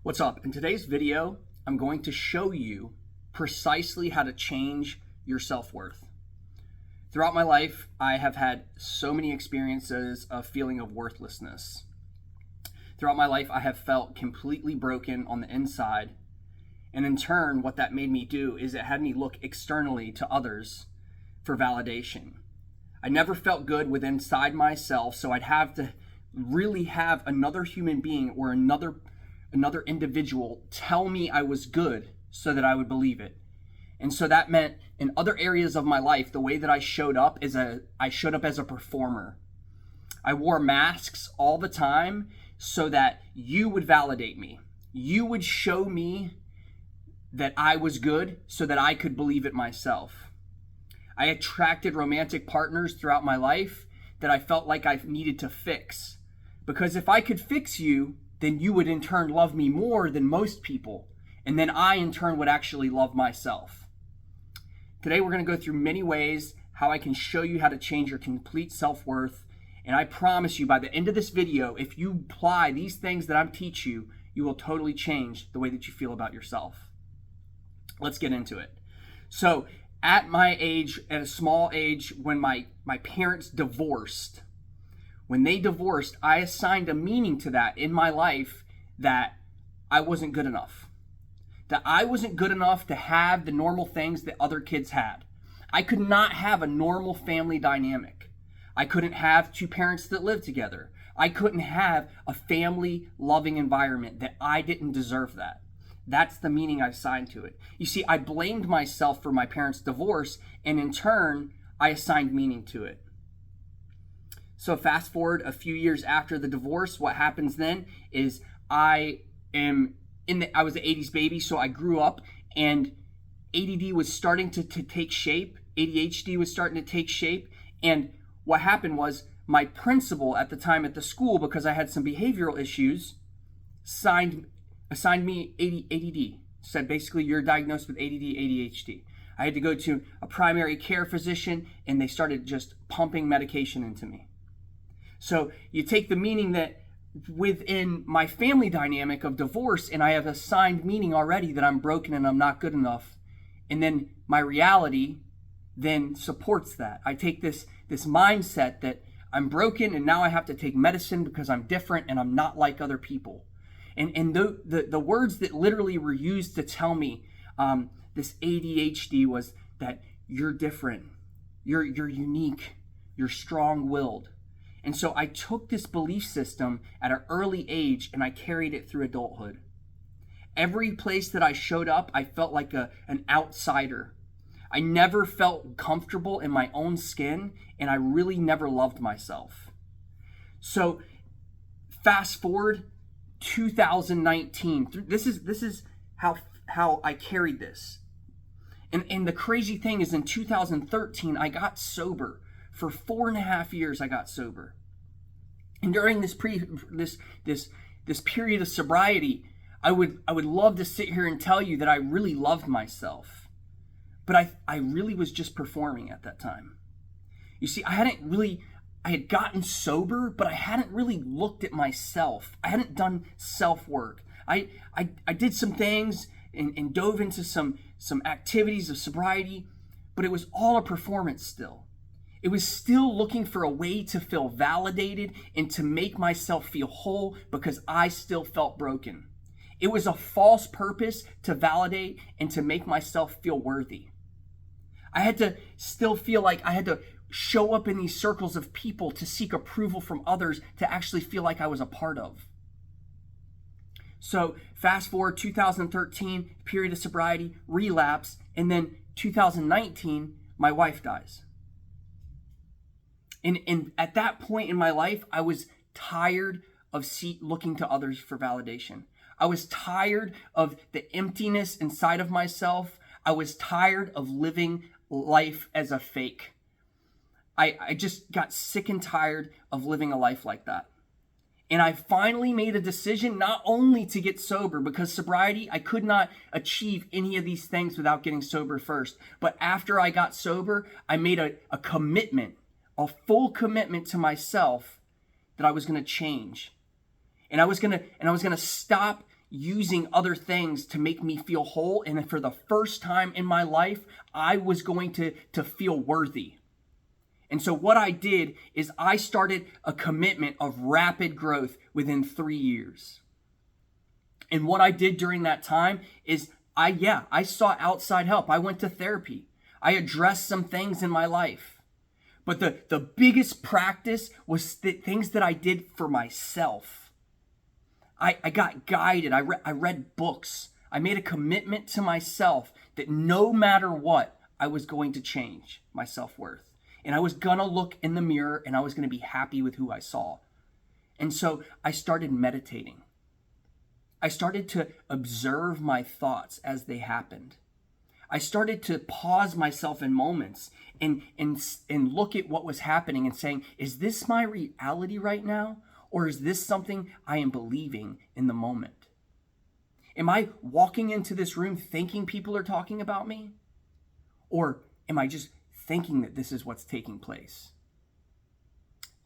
What's up? In today's video, I'm going to show you precisely how to change your self-worth. Throughout my life, I have had so many experiences of feeling of worthlessness. Throughout my life, I have felt completely broken on the inside. And in turn, what that made me do is it had me look externally to others for validation. I never felt good within inside myself, so I'd have to really have another human being or another individual tell me I was good so that I would believe it. And so that meant in other areas of my life, the way that I showed up I showed up as a performer. I wore masks all the time so that you would validate me. You would show me that I was good so that I could believe it myself. I attracted romantic partners throughout my life that I felt like I needed to fix. Because if I could fix you, then you would in turn love me more than most people. And then I in turn would actually love myself. Today we're going to go through many ways how I can show you how to change your complete self-worth. And I promise you by the end of this video, if you apply these things that I'm teaching you, you will totally change the way that you feel about yourself. Let's get into it. So at my age, at a small age, when my parents divorced, I assigned a meaning to that in my life that I wasn't good enough. That I wasn't good enough to have the normal things that other kids had. I could not have a normal family dynamic. I couldn't have two parents that lived together. I couldn't have a family loving environment, that I didn't deserve that. That's the meaning I assigned to it. You see, I blamed myself for my parents' divorce, and in turn, I assigned meaning to it. So fast forward a few years after the divorce, what happens then is I was an 80s baby, so I grew up and ADD was starting to take shape. ADHD was starting to take shape. And what happened was my principal at the time at the school, because I had some behavioral issues, assigned me ADD. Said basically you're diagnosed with ADD, ADHD. I had to go to a primary care physician and they started just pumping medication into me. So you take the meaning that within my family dynamic of divorce, and I have assigned meaning already that I'm broken and I'm not good enough. And then my reality then supports that. I take this mindset that I'm broken and now I have to take medicine because I'm different and I'm not like other people. And the words that literally were used to tell me this ADHD was that you're different, you're unique, you're strong-willed. And so I took this belief system at an early age and I carried it through adulthood. Every place that I showed up, I felt like an outsider. I never felt comfortable in my own skin, and I really never loved myself. So fast forward 2019. This is how I carried this. And the crazy thing is in 2013, I got sober. For 4.5 years, I got sober. And during this period of sobriety, I would love to sit here and tell you that I really loved myself. But I really was just performing at that time. You see, I had gotten sober, but I hadn't really looked at myself. I hadn't done self-work. I did some things and dove into some activities of sobriety, but it was all a performance still. It was still looking for a way to feel validated and to make myself feel whole because I still felt broken. It was a false purpose to validate and to make myself feel worthy. I had to still feel like I had to show up in these circles of people to seek approval from others to actually feel like I was a part of. So fast forward 2013, period of sobriety, relapse, and then 2019, my wife dies. And at that point in my life, I was tired of looking to others for validation. I was tired of the emptiness inside of myself. I was tired of living life as a fake. I just got sick and tired of living a life like that. And I finally made a decision not only to get sober, because sobriety, I could not achieve any of these things without getting sober first. But after I got sober, I made a commitment, a full commitment to myself that I was going to change. And I was going to stop using other things to make me feel whole. And for the first time in my life, I was going to feel worthy. And so what I did is I started a commitment of rapid growth within 3 years. And what I did during that time is I sought outside help. I went to therapy. I addressed some things in my life. But the biggest practice was the things that I did for myself. I got guided. I read books. I made a commitment to myself that no matter what, I was going to change my self-worth. And I was going to look in the mirror and I was going to be happy with who I saw. And so I started meditating. I started to observe my thoughts as they happened. I started to pause myself in moments and look at what was happening and saying, is this my reality right now? Or is this something I am believing in the moment? Am I walking into this room thinking people are talking about me? Or am I just thinking that this is what's taking place?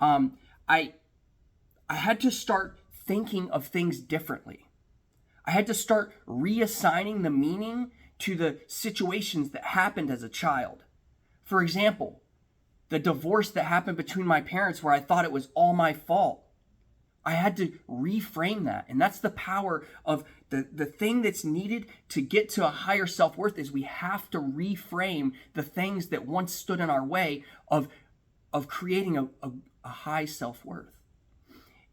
I had to start thinking of things differently. I had to start reassigning the meaning to the situations that happened as a child. For example, the divorce that happened between my parents where I thought it was all my fault. I had to reframe that. And that's the power of the thing that's needed to get to a higher self-worth is we have to reframe the things that once stood in our way of creating a high self-worth.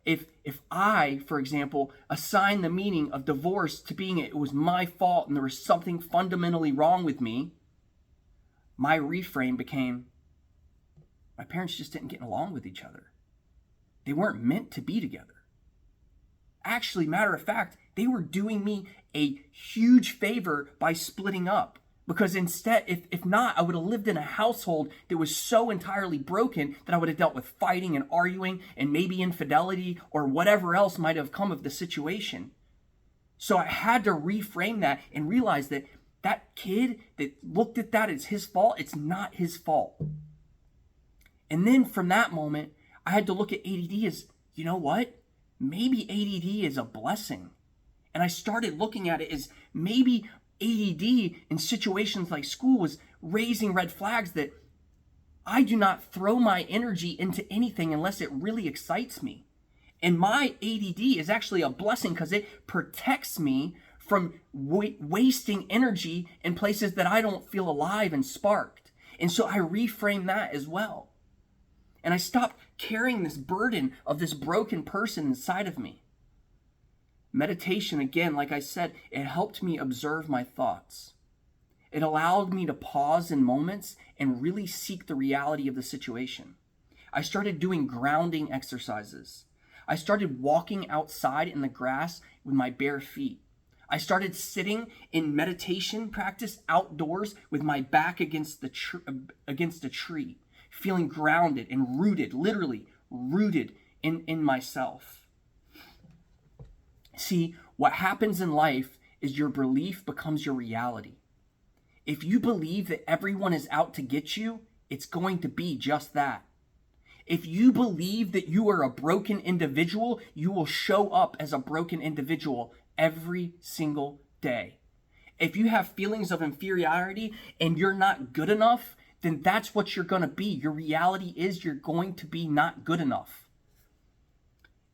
If I, for example, assign the meaning of divorce to being it was my fault and there was something fundamentally wrong with me, my reframe became, my parents just didn't get along with each other. They weren't meant to be together. Actually, matter of fact, they were doing me a huge favor by splitting up. Because instead, if not, I would have lived in a household that was so entirely broken that I would have dealt with fighting and arguing and maybe infidelity or whatever else might have come of the situation. So I had to reframe that and realize that that kid that looked at that as his fault, it's not his fault. And then from that moment, I had to look at ADD as, you know what? Maybe ADD is a blessing. And I started looking at it as maybe ADD in situations like school was raising red flags that I do not throw my energy into anything unless it really excites me. And my ADD is actually a blessing because it protects me from wasting energy in places that I don't feel alive and sparked. And so I reframe that as well. And I stopped carrying this burden of this broken person inside of me. Meditation, again, like I said, it helped me observe my thoughts. It allowed me to pause in moments and really seek the reality of the situation. I started doing grounding exercises. I started walking outside in the grass with my bare feet. I started sitting in meditation practice outdoors with my back against a tree, feeling grounded and rooted, literally rooted in myself. See, what happens in life is your belief becomes your reality. If you believe that everyone is out to get you, it's going to be just that. If you believe that you are a broken individual, you will show up as a broken individual every single day. If you have feelings of inferiority and you're not good enough, then that's what you're going to be. Your reality is you're going to be not good enough.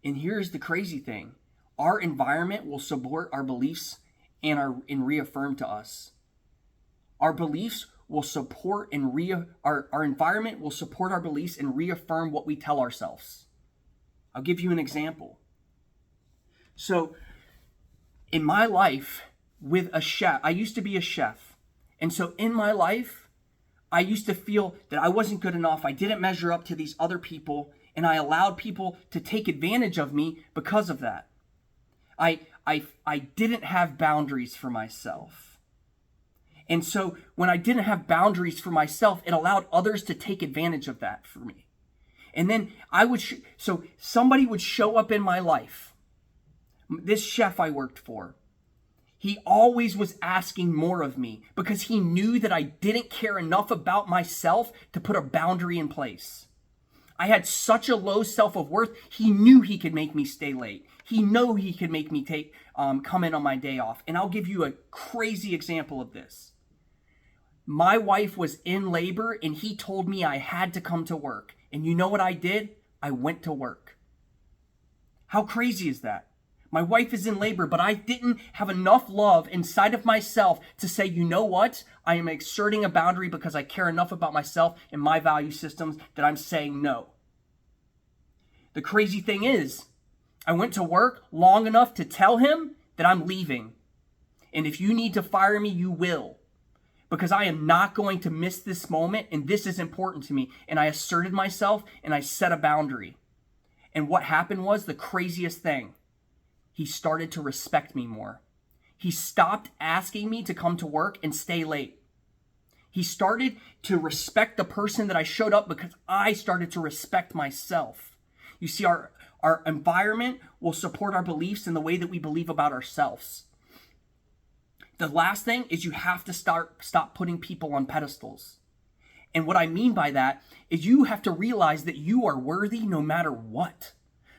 And here's the crazy thing. Our environment will support our beliefs and reaffirm to us. Our beliefs will support and our environment will support our beliefs and reaffirm what we tell ourselves. I'll give you an example. So, in my life with a chef, I used to be a chef. And so in my life, I used to feel that I wasn't good enough. I didn't measure up to these other people, and I allowed people to take advantage of me because of that. I didn't have boundaries for myself. And so when I didn't have boundaries for myself, it allowed others to take advantage of that for me. And then so somebody would show up in my life. This chef I worked for, he always was asking more of me because he knew that I didn't care enough about myself to put a boundary in place. I had such a low self-worth, he knew he could make me stay late. He knew he could make me come in on my day off. And I'll give you a crazy example of this. My wife was in labor and he told me I had to come to work. And you know what I did? I went to work. How crazy is that? My wife is in labor, but I didn't have enough love inside of myself to say, you know what? I am exerting a boundary because I care enough about myself and my value systems that I'm saying no. The crazy thing is, I went to work long enough to tell him that I'm leaving. And if you need to fire me, you will. Because I am not going to miss this moment, and this is important to me. And I asserted myself, and I set a boundary. And what happened was the craziest thing. He started to respect me more. He stopped asking me to come to work and stay late. He started to respect the person that I showed up because I started to respect myself. You see, our environment will support our beliefs in the way that we believe about ourselves. The last thing is you have to stop putting people on pedestals. And what I mean by that is you have to realize that you are worthy no matter what.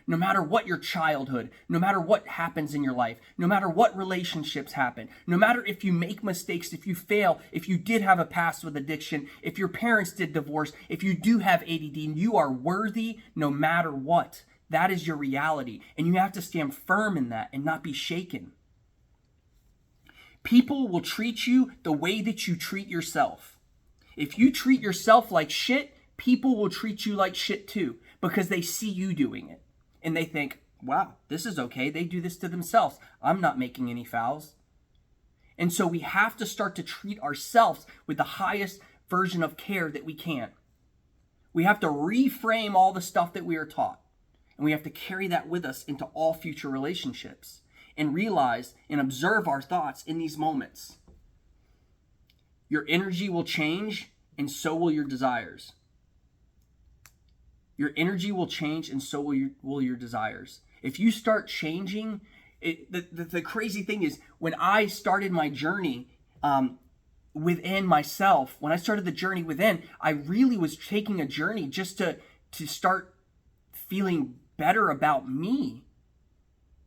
No matter what your childhood, no matter what happens in your life, no matter what relationships happen, no matter if you make mistakes, if you fail, if you did have a past with addiction, if your parents did divorce, if you do have ADD, you are worthy no matter what. That is your reality. And you have to stand firm in that and not be shaken. People will treat you the way that you treat yourself. If you treat yourself like shit, people will treat you like shit too, because they see you doing it. And they think, wow, this is okay. They do this to themselves. I'm not making any fouls. And so we have to start to treat ourselves with the highest version of care that we can. We have to reframe all the stuff that we are taught. And we have to carry that with us into all future relationships and realize and observe our thoughts in these moments. Your energy will change, and so will your desires. Your energy will change, and so will your desires. If you start changing, the crazy thing is, when I started my journey within myself, when I started the journey within, I really was taking a journey just to start feeling better about me.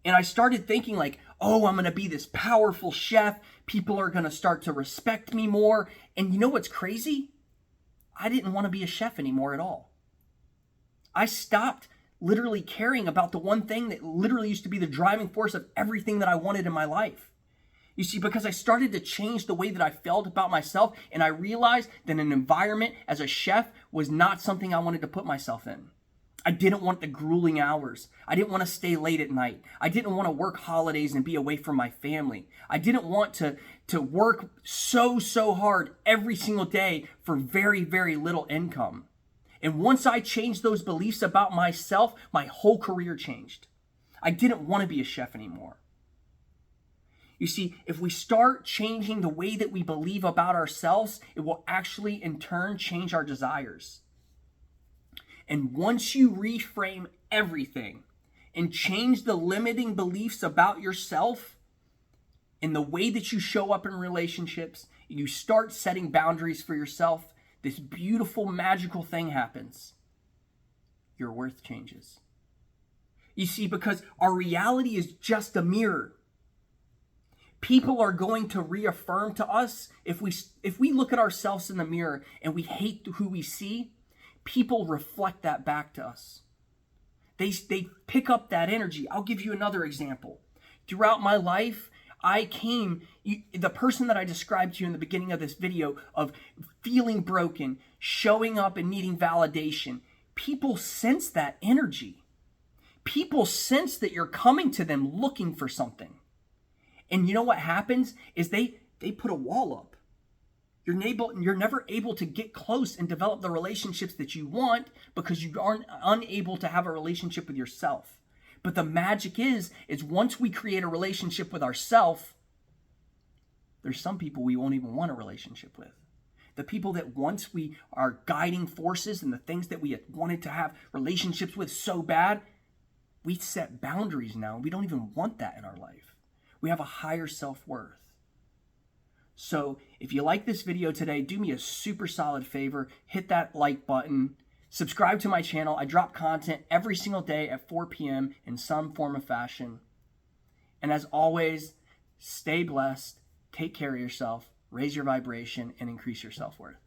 And I started thinking like, oh, I'm going to be this powerful chef. People are going to start to respect me more. And you know what's crazy? I didn't want to be a chef anymore at all. I stopped literally caring about the one thing that literally used to be the driving force of everything that I wanted in my life. You see, because I started to change the way that I felt about myself, and I realized that an environment as a chef was not something I wanted to put myself in. I didn't want the grueling hours. I didn't want to stay late at night. I didn't want to work holidays and be away from my family. I didn't want to work so hard every single day for very, very little income. And once I changed those beliefs about myself, my whole career changed. I didn't want to be a chef anymore. You see, if we start changing the way that we believe about ourselves, it will actually in turn change our desires. And once you reframe everything and change the limiting beliefs about yourself and the way that you show up in relationships, you start setting boundaries for yourself, this beautiful, magical thing happens. Your worth changes. You see, because our reality is just a mirror. People are going to reaffirm to us, if we look at ourselves in the mirror and we hate who we see, people reflect that back to us. They pick up that energy. I'll give you another example. Throughout my life, the person that I described to you in the beginning of this video of feeling broken, showing up and needing validation, people sense that energy. People sense that you're coming to them looking for something. And you know what happens is they put a wall up. You're never able to get close and develop the relationships that you want because you aren't unable to have a relationship with yourself. But the magic is once we create a relationship with ourselves, there's some people we won't even want a relationship with. The people that once we are guiding forces and the things that we had wanted to have relationships with so bad, we set boundaries now. We don't even want that in our life. We have a higher self-worth. So if you like this video today, do me a super solid favor. Hit that like button. Subscribe to my channel. I drop content every single day at 4 p.m. in some form of fashion. And as always, stay blessed, take care of yourself, raise your vibration, and increase your self-worth.